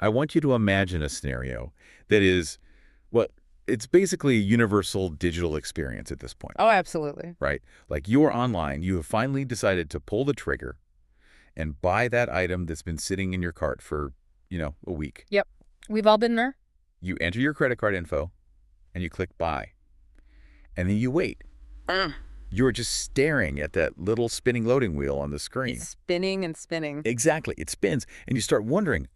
I want you to imagine a scenario that is, what, it's basically a universal digital experience at this point, Oh, absolutely. right? Like you're online, you have finally decided to pull the trigger and buy that item that's been sitting in your cart for, a week. Yep. We've all been there. You enter your credit card info and you click buy. And then you wait. You're just staring at that little spinning loading wheel on the screen. It's spinning and spinning. Exactly. It spins. And you start wondering,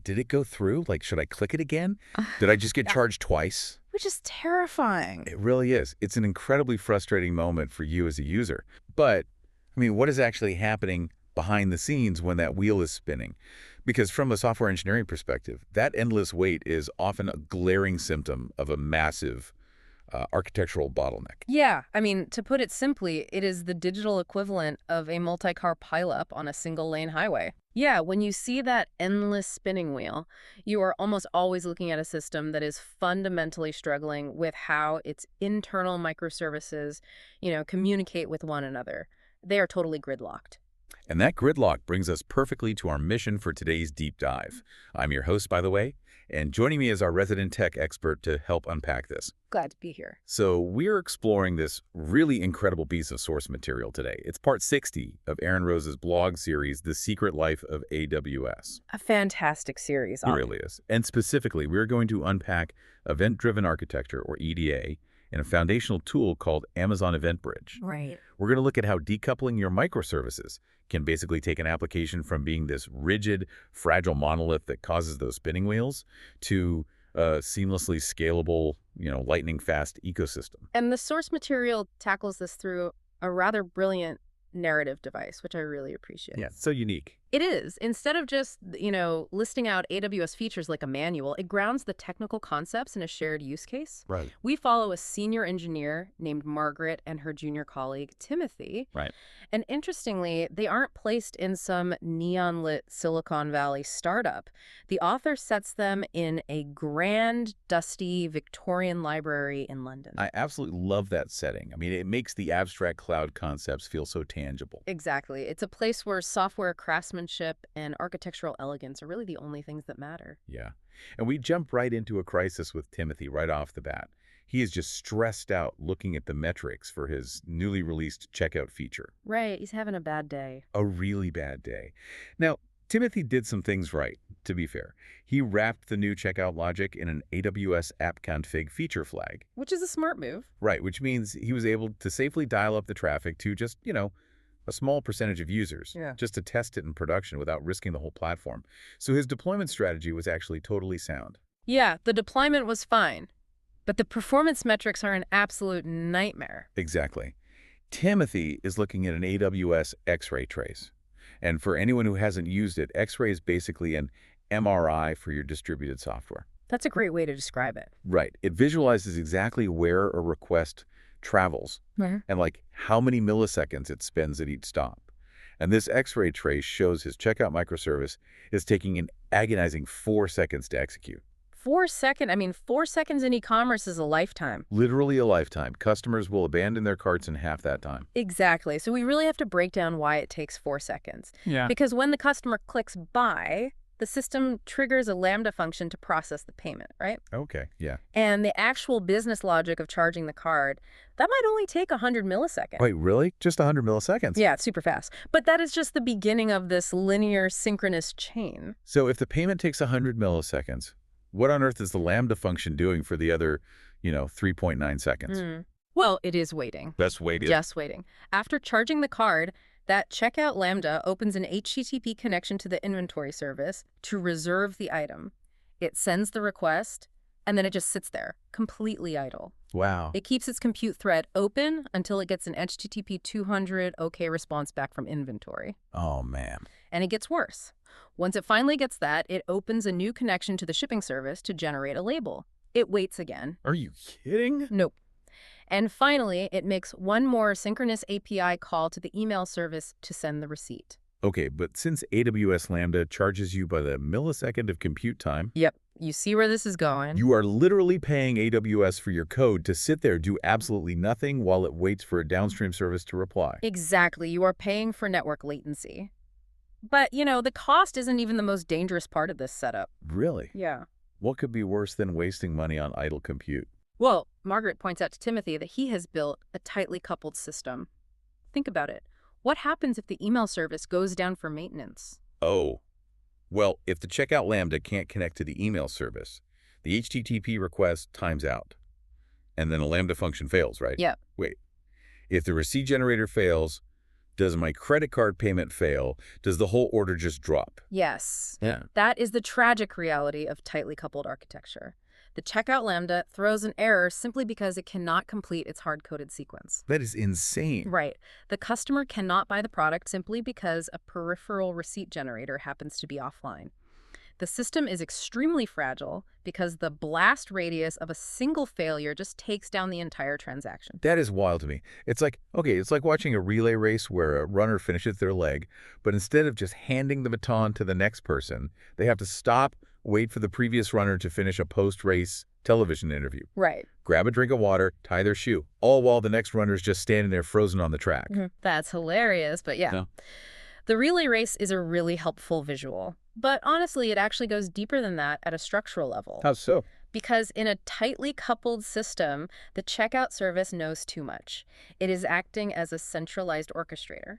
did it go through? Like, should I click it again? Did I just get charged twice? Which is terrifying. It really is. It's an incredibly frustrating moment for you as a user. But, what is actually happening behind the scenes when that wheel is spinning? Because from a software engineering perspective, that endless wait is often a glaring symptom of a massive architectural bottleneck. Yeah, to put it simply, it is the digital equivalent of a multi-car pileup on a single-lane highway. Yeah, when you see that endless spinning wheel, you are almost always looking at a system that is fundamentally struggling with how its internal microservices, communicate with one another. They are totally gridlocked. And that gridlock brings us perfectly to our mission for today's deep dive. I'm your host, by the way, and joining me is our resident tech expert to help unpack this. Glad to be here. So we're exploring this really incredible piece of source material today. It's part 60 of Aaron Rose's blog series, The Secret Life of AWS. A fantastic series. It really is. And specifically, we're going to unpack event-driven architecture, or EDA, in a foundational tool called Amazon Event Bridge. Right. We're going to look at how decoupling your microservices can basically take an application from being this rigid, fragile monolith that causes those spinning wheels to a seamlessly scalable, lightning-fast ecosystem. And the source material tackles this through a rather brilliant narrative device, which I really appreciate. Yeah, it's so unique. It is. Instead of just, listing out AWS features like a manual, it grounds the technical concepts in a shared use case. Right. We follow a senior engineer named Margaret and her junior colleague, Timothy. Right. And interestingly, they aren't placed in some neon-lit Silicon Valley startup. The author sets them in a grand, dusty Victorian library in London. I absolutely love that setting. It makes the abstract cloud concepts feel so tangible. Exactly. It's a place where software craftsmanship and architectural elegance are really the only things that matter. Yeah. And we jump right into a crisis with Timothy right off the bat. He is just stressed out looking at the metrics for his newly released checkout feature. Right. He's having a bad day. A really bad day. Now, Timothy did some things right, to be fair. He wrapped the new checkout logic in an AWS app config feature flag. Which is a smart move. Right, which means he was able to safely dial up the traffic to just, a small percentage of users, just to test it in production without risking the whole platform. So his deployment strategy was actually totally sound. Yeah, the deployment was fine, but the performance metrics are an absolute nightmare. Exactly. Timothy is looking at an AWS X-ray trace. And for anyone who hasn't used it, X-ray is basically an MRI for your distributed software. That's a great way to describe it. Right. It visualizes exactly where a request travels and how many milliseconds it spends at each stop. And this X-ray trace shows his checkout microservice is taking an agonizing 4 seconds to execute. 4 seconds? 4 seconds in e-commerce is a lifetime. Literally a lifetime. Customers will abandon their carts in half that time. Exactly. So we really have to break down why it takes 4 seconds. Yeah. Because when the customer clicks buy, the system triggers a Lambda function to process the payment, right? Okay, yeah. And the actual business logic of charging the card, that might only take 100 milliseconds. Wait, really? Just 100 milliseconds? Yeah, it's super fast. But that is just the beginning of this linear synchronous chain. So if the payment takes 100 milliseconds, what on earth is the Lambda function doing for the other, 3.9 seconds? Well, it is waiting. Just waiting. Just waiting. After charging the card, that checkout Lambda opens an HTTP connection to the inventory service to reserve the item. It sends the request, and then it just sits there, completely idle. Wow. It keeps its compute thread open until it gets an HTTP 200 OK response back from inventory. Oh, man. And it gets worse. Once it finally gets that, it opens a new connection to the shipping service to generate a label. It waits again. Are you kidding? Nope. And finally, it makes one more synchronous API call to the email service to send the receipt. Okay, but since AWS Lambda charges you by the millisecond of compute time... Yep. You see where this is going. You are literally paying AWS for your code to sit there, do absolutely nothing while it waits for a downstream service to reply. Exactly. You are paying for network latency. But, the cost isn't even the most dangerous part of this setup. Really? Yeah. What could be worse than wasting money on idle compute? Well, Margaret points out to Timothy that he has built a tightly coupled system. Think about it. What happens if the email service goes down for maintenance? Oh, well, if the checkout Lambda can't connect to the email service, the HTTP request times out. And then a Lambda function fails, right? Yeah. Wait, if the receipt generator fails, does my credit card payment fail? Does the whole order just drop? Yes. Yeah. That is the tragic reality of tightly coupled architecture. The checkout Lambda throws an error simply because it cannot complete its hard-coded sequence. That is insane. Right. The customer cannot buy the product simply because a peripheral receipt generator happens to be offline. The system is extremely fragile because the blast radius of a single failure just takes down the entire transaction. That is wild to me. It's like watching a relay race where a runner finishes their leg, but instead of just handing the baton to the next person, they have to stop, wait for the previous runner to finish a post-race television interview. Right. Grab a drink of water, tie their shoe, all while the next runner's just standing there frozen on the track. That's hilarious, but yeah. No. The relay race is a really helpful visual. But honestly, it actually goes deeper than that at a structural level. How so? Because in a tightly coupled system, the checkout service knows too much. It is acting as a centralized orchestrator.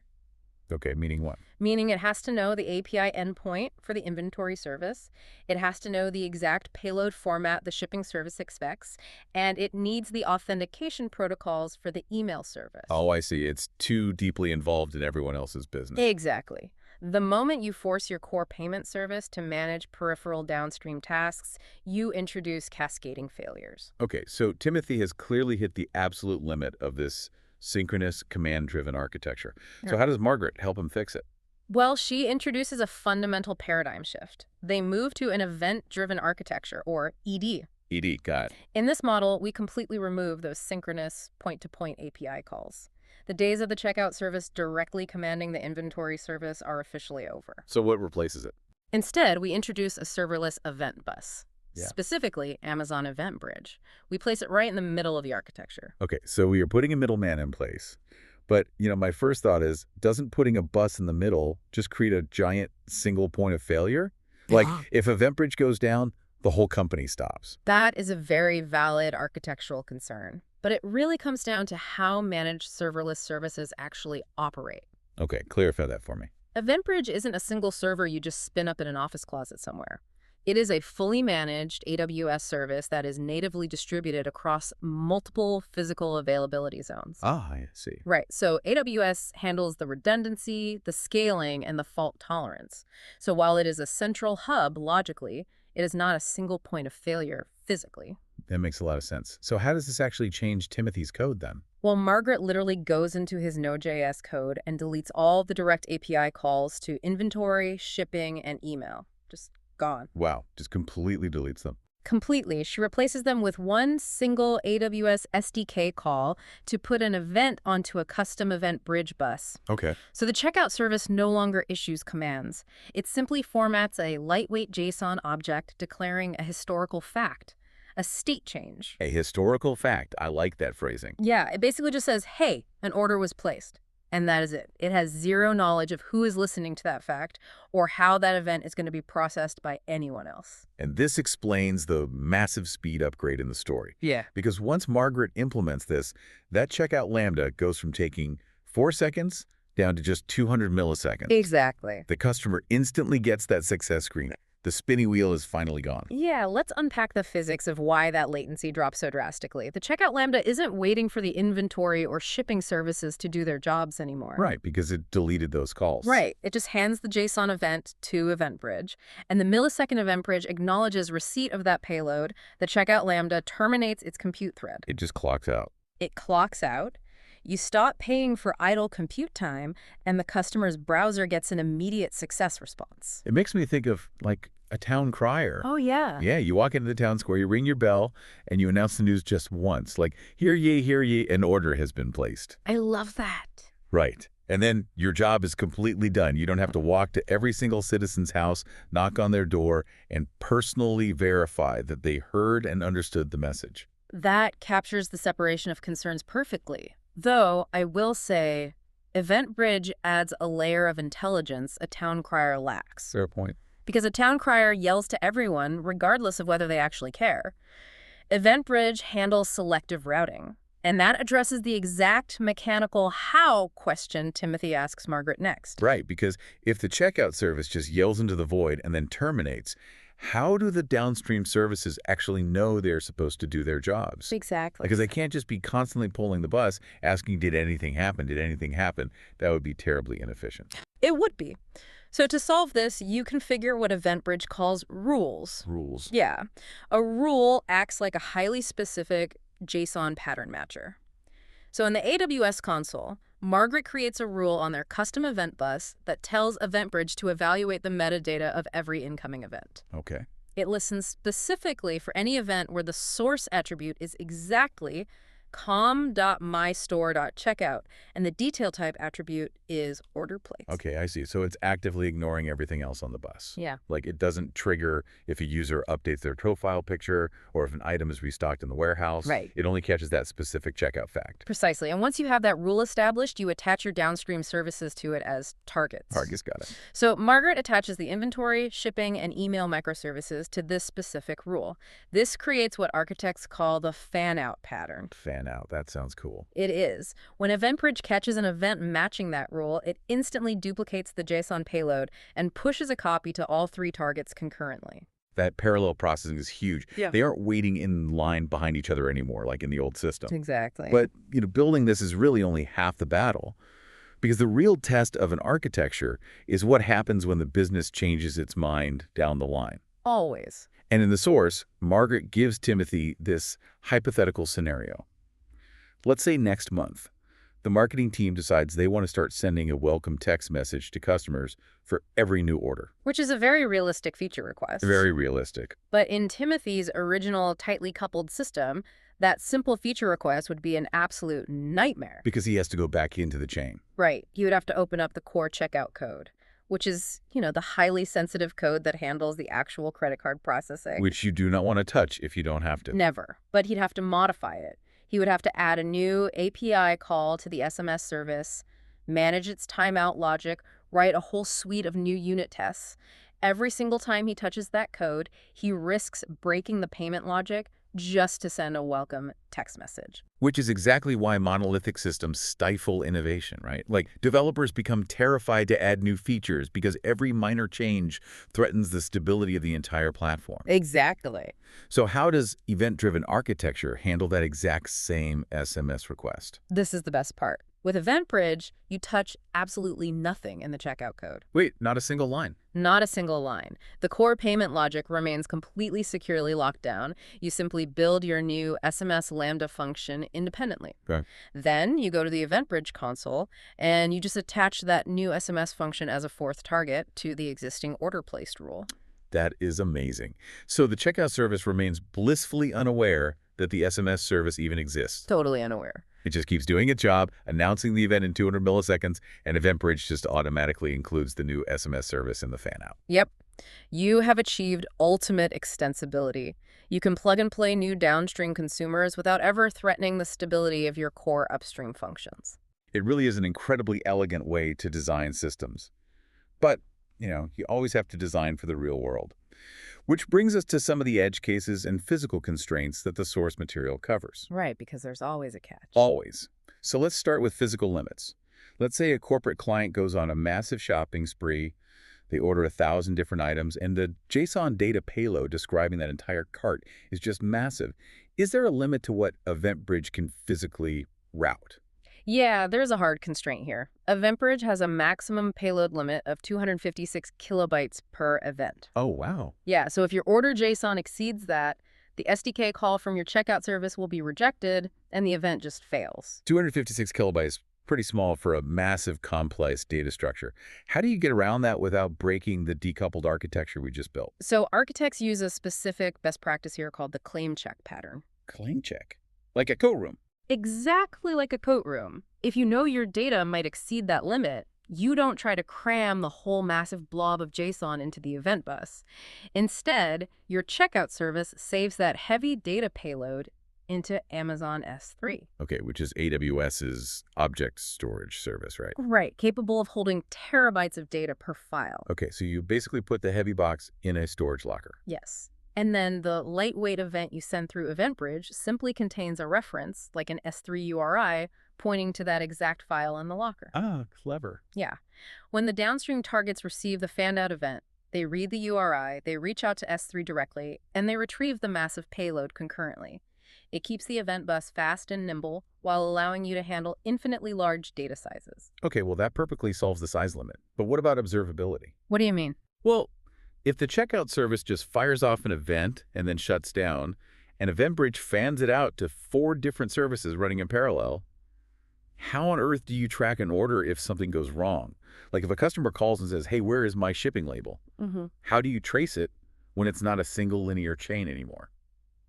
Okay, meaning what? Meaning it has to know the API endpoint for the inventory service, it has to know the exact payload format the shipping service expects, and it needs the authentication protocols for the email service. Oh, I see. It's too deeply involved in everyone else's business. Exactly. The moment you force your core payment service to manage peripheral downstream tasks, you introduce cascading failures. Okay, so Timothy has clearly hit the absolute limit of this synchronous, command-driven architecture. So how does Margaret help him fix it? Well, she introduces a fundamental paradigm shift. They move to an event-driven architecture, or ED. ED, got it. In this model, we completely remove those synchronous point-to-point API calls. The days of the checkout service directly commanding the inventory service are officially over. So what replaces it? Instead, we introduce a serverless event bus. Yeah. Specifically, Amazon Event Bridge. We place it right in the middle of the architecture. Okay, so we are putting a middleman in place. But, my first thought is, doesn't putting a bus in the middle just create a giant single point of failure? Like, if EventBridge goes down, the whole company stops. That is a very valid architectural concern. But it really comes down to how managed serverless services actually operate. Okay, clarify that for me. EventBridge isn't a single server you just spin up in an office closet somewhere. It is a fully managed AWS service that is natively distributed across multiple physical availability zones. Ah, I see. Right. So AWS handles the redundancy, the scaling, and the fault tolerance. So while it is a central hub logically, it is not a single point of failure physically. That makes a lot of sense. So how does this actually change Timothy's code then? Well, Margaret literally goes into his Node.js code and deletes all the direct API calls to inventory, shipping, and email. Just gone. Wow, just completely deletes them. Completely. She replaces them with one single AWS SDK call to put an event onto a custom event bridge bus. Okay. So the checkout service no longer issues commands. It simply formats a lightweight JSON object declaring a historical fact, a state change. A historical fact. I like that phrasing. Yeah, it basically just says, hey, an order was placed. And that is it. It has zero knowledge of who is listening to that fact or how that event is going to be processed by anyone else. And this explains the massive speed upgrade in the story. Yeah. Because once Margaret implements this, that checkout Lambda goes from taking 4 seconds down to just 200 milliseconds. Exactly. The customer instantly gets that success screen. The spinning wheel is finally gone. Yeah, let's unpack the physics of why that latency drops so drastically. The checkout Lambda isn't waiting for the inventory or shipping services to do their jobs anymore. Right, because it deleted those calls. Right. It just hands the JSON event to EventBridge, and the millisecond EventBridge acknowledges receipt of that payload. The checkout Lambda terminates its compute thread. It just clocks out. It clocks out. You stop paying for idle compute time, and the customer's browser gets an immediate success response. It makes me think of, like, a town crier. Oh, yeah. Yeah, you walk into the town square, you ring your bell, and you announce the news just once. Like, hear ye, an order has been placed. I love that. Right. And then your job is completely done. You don't have to walk to every single citizen's house, knock on their door, and personally verify that they heard and understood the message. That captures the separation of concerns perfectly. Though, I will say, Event Bridge adds a layer of intelligence a town crier lacks. Fair point. Because a town crier yells to everyone regardless of whether they actually care. Event Bridge handles selective routing, and that addresses the exact mechanical how question Timothy asks Margaret next. Right, because if the checkout service just yells into the void and then terminates, how do the downstream services actually know they're supposed to do their jobs? Exactly. Because they can't just be constantly pulling the bus, asking, did anything happen? Did anything happen? That would be terribly inefficient. It would be. So to solve this, you configure what EventBridge calls rules. Rules. Yeah. A rule acts like a highly specific JSON pattern matcher. So in the AWS console, Margaret creates a rule on their custom event bus that tells EventBridge to evaluate the metadata of every incoming event. Okay. It listens specifically for any event where the source attribute is exactly com.mystore.checkout, and the detail type attribute is order plates. Okay, I see. So it's actively ignoring everything else on the bus. Yeah. Like it doesn't trigger if a user updates their profile picture or if an item is restocked in the warehouse. Right. It only catches that specific checkout fact. Precisely. And once you have that rule established, you attach your downstream services to it as targets. Target's got it. So Margaret attaches the inventory, shipping, and email microservices to this specific rule. This creates what architects call the fan-out pattern. Fan out. That sounds cool. It is. When EventBridge catches an event matching that rule, it instantly duplicates the JSON payload and pushes a copy to all three targets concurrently. That parallel processing is huge. Yeah. They aren't waiting in line behind each other anymore, like in the old system. Exactly. But, building this is really only half the battle. Because the real test of an architecture is what happens when the business changes its mind down the line. Always. And in the source, Margaret gives Timothy this hypothetical scenario. Let's say next month, the marketing team decides they want to start sending a welcome text message to customers for every new order. Which is a very realistic feature request. Very realistic. But in Timothy's original tightly coupled system, that simple feature request would be an absolute nightmare. Because he has to go back into the chain. Right. You would have to open up the core checkout code, which is, the highly sensitive code that handles the actual credit card processing. Which you do not want to touch if you don't have to. Never. But he'd have to modify it. He would have to add a new API call to the SMS service, manage its timeout logic, write a whole suite of new unit tests. Every single time he touches that code, he risks breaking the payment logic just to send a welcome text message. Which is exactly why monolithic systems stifle innovation, right? Like, developers become terrified to add new features because every minor change threatens the stability of the entire platform. Exactly. So how does event-driven architecture handle that exact same SMS request? This is the best part. With EventBridge, you touch absolutely nothing in the checkout code. Wait, not a single line? Not a single line. The core payment logic remains completely securely locked down. You simply build your new SMS Lambda function independently. Okay. Then you go to the EventBridge console, and you just attach that new SMS function as a fourth target to the existing order placed rule. That is amazing. So the checkout service remains blissfully unaware that the SMS service even exists. Totally unaware. It just keeps doing its job, announcing the event in 200 milliseconds, and EventBridge just automatically includes the new SMS service in the fan-out. Yep. You have achieved ultimate extensibility. You can plug and play new downstream consumers without ever threatening the stability of your core upstream functions. It really is an incredibly elegant way to design systems. But, you always have to design for the real world. Which brings us to some of the edge cases and physical constraints that the source material covers. Right, because there's always a catch. Always. So let's start with physical limits. Let's say a corporate client goes on a massive shopping spree. They order 1,000 different items, and the JSON data payload describing that entire cart is just massive. Is there a limit to what EventBridge can physically route? Yeah, there's a hard constraint here. EventBridge has a maximum payload limit of 256 kilobytes per event. Oh, wow. Yeah, so if your order JSON exceeds that, the SDK call from your checkout service will be rejected, and the event just fails. 256 kilobytes, pretty small for a massive, complex data structure. How do you get around that without breaking the decoupled architecture we just built? So architects use a specific best practice here called the claim check pattern. Claim check? Like a code room? Exactly like a coat room. If you know your data might exceed that limit, you don't try to cram the whole massive blob of JSON into the event bus. Instead, your checkout service saves that heavy data payload into Amazon S3. Okay, which is AWS's object storage service, right? Right, capable of holding terabytes of data per file. Okay, so you basically put the heavy box in a storage locker. Yes. And then the lightweight event you send through EventBridge simply contains a reference, like an S3 URI, pointing to that exact file in the locker. Ah, clever. Yeah. When the downstream targets receive the fanned-out event, they read the URI, they reach out to S3 directly, and they retrieve the massive payload concurrently. It keeps the event bus fast and nimble while allowing you to handle infinitely large data sizes. Okay, well, that perfectly solves the size limit. But what about observability? What do you mean? Well, if the checkout service just fires off an event and then shuts down, and EventBridge fans it out to 4 different services running in parallel, how on earth do you track an order if something goes wrong? Like if a customer calls and says, hey, where is my shipping label? How do you trace it when it's not a single linear chain anymore?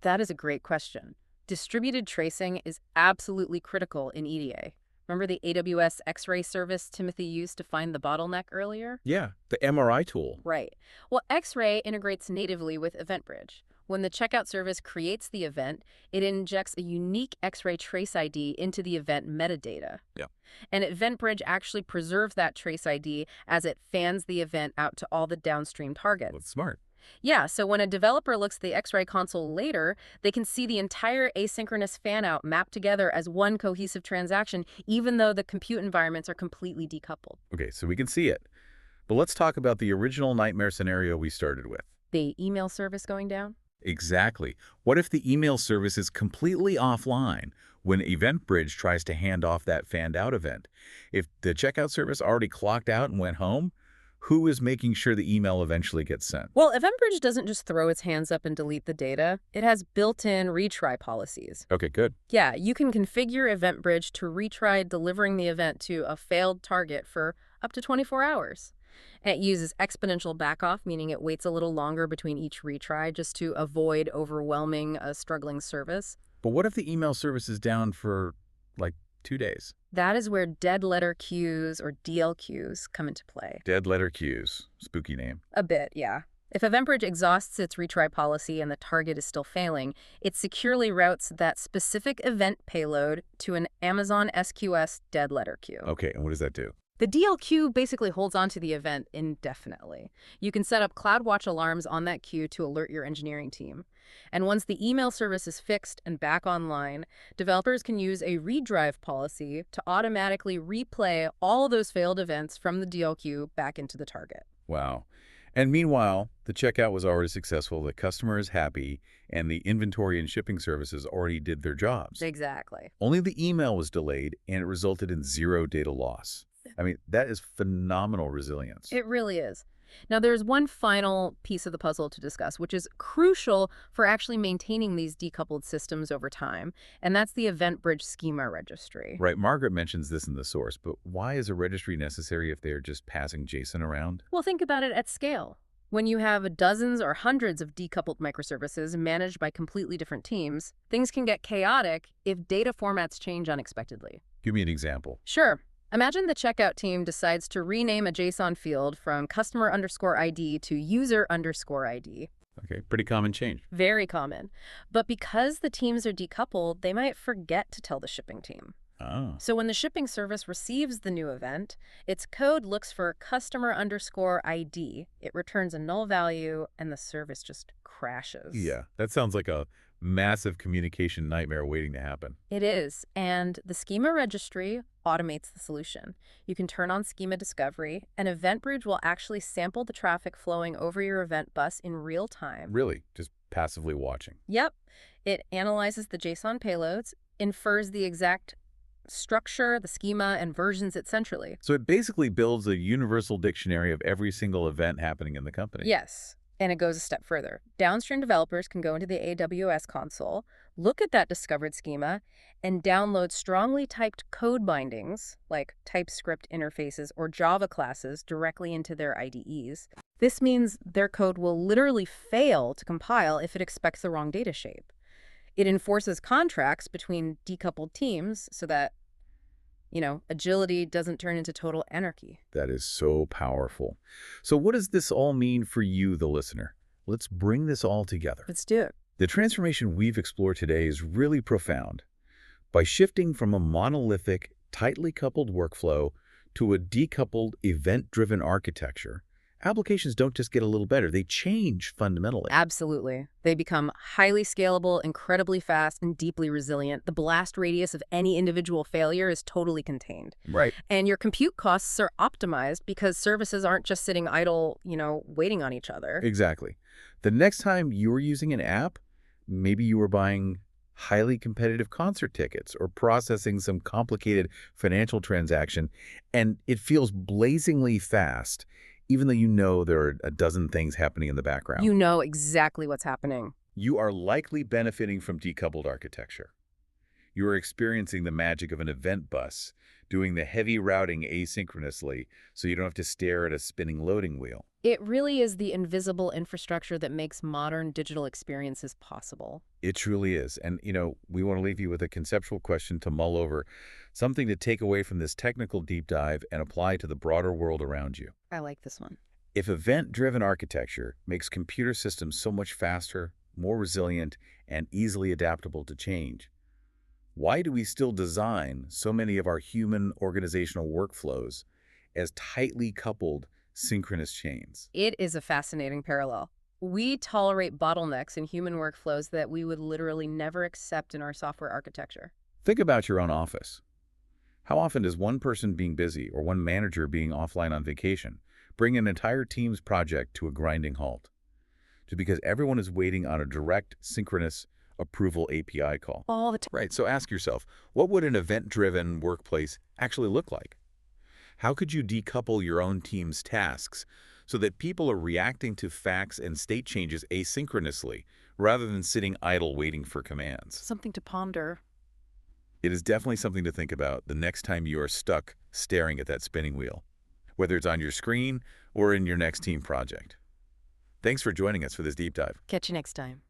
That is a great question. Distributed tracing is absolutely critical in EDA. Remember the AWS X-ray service Timothy used to find the bottleneck earlier? Yeah, the MRI tool. Right. Well, X-ray integrates natively with EventBridge. When the checkout service creates the event, it injects a unique X-ray trace ID into the event metadata. Yeah. And EventBridge actually preserves that trace ID as it fans the event out to all the downstream targets. That's smart. Yeah, so when a developer looks at the X-ray console later, they can see the entire asynchronous fan-out mapped together as one cohesive transaction, even though the compute environments are completely decoupled. Okay, so we can see it. But let's talk about the original nightmare scenario we started with. The email service going down? Exactly. What if the email service is completely offline when EventBridge tries to hand off that fanned-out event? If the checkout service already clocked out and went home, who is making sure the email eventually gets sent? Well, EventBridge doesn't just throw its hands up and delete the data. It has built-in retry policies. Okay, good. Yeah, you can configure EventBridge to retry delivering the event to a failed target for up to 24 hours. And it uses exponential backoff, meaning it waits a little longer between each retry just to avoid overwhelming a struggling service. But what if the email service is down for, like, 2 days? That is where dead letter queues or DLQs come into play. Dead letter queues. Spooky name. A bit, yeah. If EventBridge exhausts its retry policy and the target is still failing, it securely routes that specific event payload to an Amazon SQS dead letter queue. Okay, and what does that do? The DLQ basically holds onto the event indefinitely. You can set up CloudWatch alarms on that queue to alert your engineering team. And once the email service is fixed and back online, developers can use a redrive policy to automatically replay all those failed events from the DLQ back into the target. Wow. And meanwhile, the checkout was already successful, the customer is happy, and the inventory and shipping services already did their jobs. Exactly. Only the email was delayed, and it resulted in 0 data loss. I mean, that is phenomenal resilience. It really is. Now, there's one final piece of the puzzle to discuss, which is crucial for actually maintaining these decoupled systems over time, and that's the EventBridge schema registry. Right, Margaret mentions this in the source, but why is a registry necessary if they're just passing JSON around? Well, think about it at scale. When you have dozens or hundreds of decoupled microservices managed by completely different teams, things can get chaotic if data formats change unexpectedly. Give me an example. Sure. Imagine the checkout team decides to rename a JSON field from customer_ID to user_ID. Okay, pretty common change. Very common. But because the teams are decoupled, they might forget to tell the shipping team. Oh. So when the shipping service receives the new event, its code looks for customer_ID. It returns a null value, and the service just crashes. Yeah, that sounds like a massive communication nightmare waiting to happen. It is, and the schema registry automates the solution. You can turn on schema discovery, and EventBridge will actually sample the traffic flowing over your event bus in real time. Really, just passively watching. Yep. It analyzes the JSON payloads, infers the exact structure, the schema, and versions it centrally. So it basically builds a universal dictionary of every single event happening in the company. Yes. And it goes a step further. Downstream developers can go into the AWS console, look at that discovered schema, and download strongly typed code bindings, like TypeScript interfaces or Java classes, directly into their IDEs. This means their code will literally fail to compile if it expects the wrong data shape. It enforces contracts between decoupled teams so that, agility doesn't turn into total anarchy. That is so powerful. So what does this all mean for you, the listener? Let's bring this all together. Let's do it. The transformation we've explored today is really profound. By shifting from a monolithic, tightly coupled workflow to a decoupled, event-driven architecture, applications don't just get a little better, they change fundamentally. Absolutely. They become highly scalable, incredibly fast, and deeply resilient. The blast radius of any individual failure is totally contained. Right. And your compute costs are optimized because services aren't just sitting idle, waiting on each other. Exactly. The next time you're using an app, maybe you were buying highly competitive concert tickets or processing some complicated financial transaction, and it feels blazingly fast, even though you know there are a dozen things happening in the background. You know exactly what's happening. You are likely benefiting from decoupled architecture. You are experiencing the magic of an event bus, doing the heavy routing asynchronously so you don't have to stare at a spinning loading wheel. It really is the invisible infrastructure that makes modern digital experiences possible. It truly is. And, we want to leave you with a conceptual question to mull over, something to take away from this technical deep dive and apply to the broader world around you. I like this one. If event-driven architecture makes computer systems so much faster, more resilient, and easily adaptable to change, why do we still design so many of our human organizational workflows as tightly coupled synchronous chains? It is a fascinating parallel. We tolerate bottlenecks in human workflows that we would literally never accept in our software architecture. Think about your own office. How often does one person being busy or one manager being offline on vacation bring an entire team's project to a grinding halt? Just because everyone is waiting on a direct, synchronous approval API call. All the time. Right, so ask yourself, what would an event-driven workplace actually look like? How could you decouple your own team's tasks so that people are reacting to facts and state changes asynchronously rather than sitting idle waiting for commands? Something to ponder. It is definitely something to think about the next time you are stuck staring at that spinning wheel, whether it's on your screen or in your next team project. Thanks for joining us for this deep dive. Catch you next time.